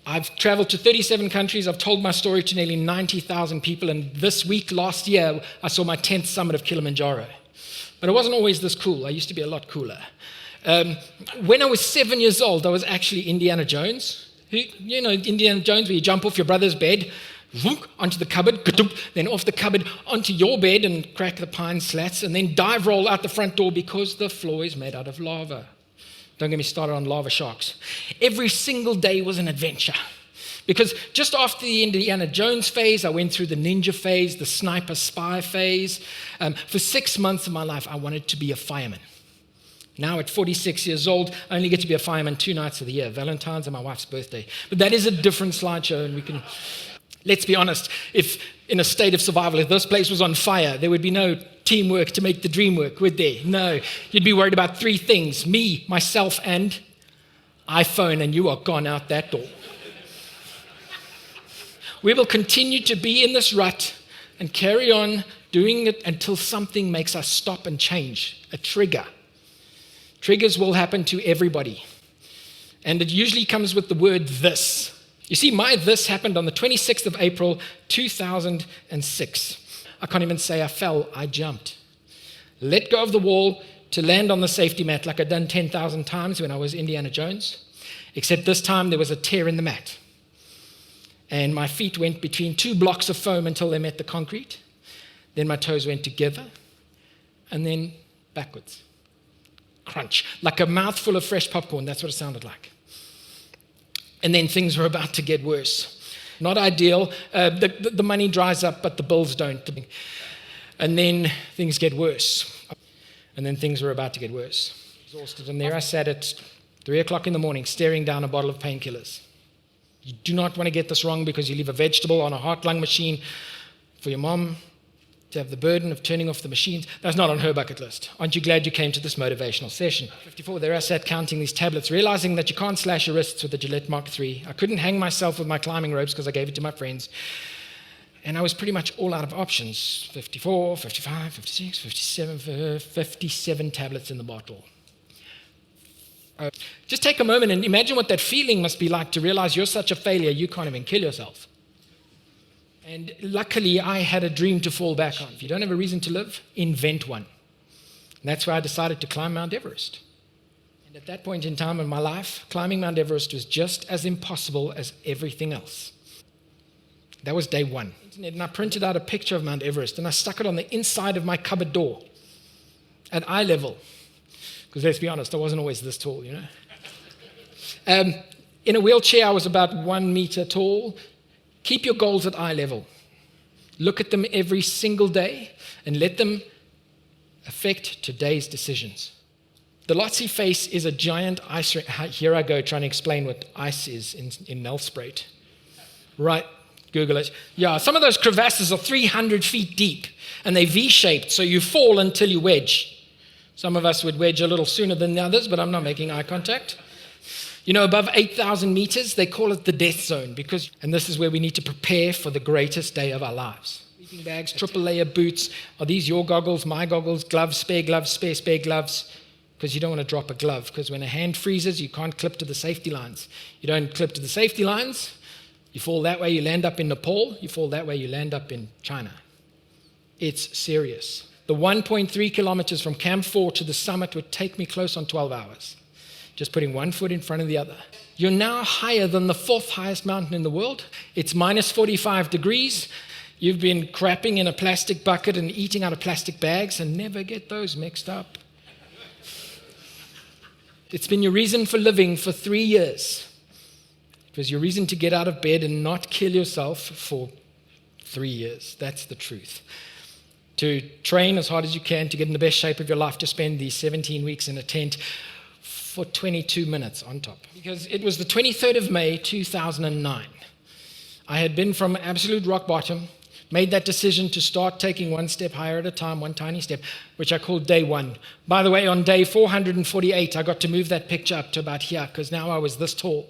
I've traveled to 37 countries. I've told my story to nearly 90,000 people. And this week, last year, I saw my 10th summit of Kilimanjaro. But it wasn't always this cool. I used to be a lot cooler. When I was 7 years old, I was actually Indiana Jones. You know, Indiana Jones, where you jump off your brother's bed, onto the cupboard, then off the cupboard onto your bed and crack the pine slats, and then dive roll out the front door because the floor is made out of lava. Don't get me started on lava sharks. Every single day was an adventure. Because just after the Indiana Jones phase, I went through the ninja phase, the sniper spy phase. For 6 months of my life, I wanted to be a fireman. Now at 46 years old, I only get to be a fireman 2 nights of the year, Valentine's and my wife's birthday. But that is a different slideshow, and we can... Let's be honest, if in a state of survival, if this place was on fire, there would be no teamwork to make the dream work, would there? No. You'd be worried about 3 things: me, myself, and iPhone, and you are gone out that door. We will continue to be in this rut and carry on doing it until something makes us stop and change, a trigger. Triggers will happen to everybody. And it usually comes with the word this. You see, my this happened on the 26th of April, 2006. I can't even say I fell, I jumped. Let go of the wall to land on the safety mat like I'd done 10,000 times when I was Indiana Jones, except this time there was a tear in the mat. And my feet went between 2 blocks of foam until they met the concrete. Then my toes went together, and then backwards. Crunch, like a mouthful of fresh popcorn, that's what it sounded like. And then things were about to get worse. Not ideal. The money dries up, but the bills don't. And then things get worse. And then things were about to get worse. Exhausted. And there I sat at 3 o'clock in the morning, staring down a bottle of painkillers. You do not want to get this wrong, because you leave a vegetable on a heart-lung machine for your mom to have the burden of turning off the machines. That's not on her bucket list. Aren't you glad you came to this motivational session? 54, there I sat counting these tablets, realizing that you can't slash your wrists with the Gillette Mark III. I couldn't hang myself with my climbing ropes because I gave it to my friends. And I was pretty much all out of options. 54, 55, 56, 57, 57 tablets in the bottle. Just take a moment and imagine what that feeling must be like to realize you're such a failure you can't even kill yourself. And luckily, I had a dream to fall back on. If you don't have a reason to live, invent one. And that's why I decided to climb Mount Everest. And at that point in time in my life, climbing Mount Everest was just as impossible as everything else. That was day 1. And I printed out a picture of Mount Everest, and I stuck it on the inside of my cupboard door at eye level. Because let's be honest, I wasn't always this tall, you know. In a wheelchair, I was about 1 meter tall. Keep your goals at eye level. Look at them every single day and let them affect today's decisions. The Lhotse face is a giant ice rink. Here I go trying to explain what ice is in Nelspruit. Right, Google it. Yeah, some of those crevasses are 300 feet deep and they're V-shaped, so you fall until you wedge. Some of us would wedge a little sooner than the others, but I'm not making eye contact. You know, above 8,000 meters, they call it the death zone, and this is where we need to prepare for the greatest day of our lives. Sleeping bags, triple layer boots. Are these your goggles, my goggles, gloves, spare gloves? Because you don't want to drop a glove, because when a hand freezes, you can't clip to the safety lines. You don't clip to the safety lines, you fall that way, you land up in Nepal. You fall that way, you land up in China. It's serious. The 1.3 kilometers from Camp 4 to the summit would take me close on 12 hours. Just putting one foot in front of the other. You're now higher than the 4th highest mountain in the world. It's minus 45 degrees. You've been crapping in a plastic bucket and eating out of plastic bags, and never get those mixed up. It's been your reason for living for 3 years. It was your reason to get out of bed and not kill yourself for 3 years. That's the truth. To train as hard as you can to get in the best shape of your life, to spend these 17 weeks in a tent for 22 minutes on top. Because it was the 23rd of May, 2009. I had been from absolute rock bottom, made that decision to start taking one step higher at a time, one tiny step, which I called day 1. By the way, on day 448, I got to move that picture up to about here, because now I was this tall.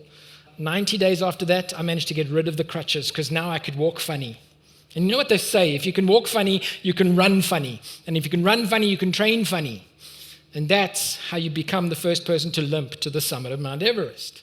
90 days after that, I managed to get rid of the crutches, because now I could walk funny. And you know what they say, if you can walk funny, you can run funny. And if you can run funny, you can train funny. And that's how you become the first person to limp to the summit of Mount Everest.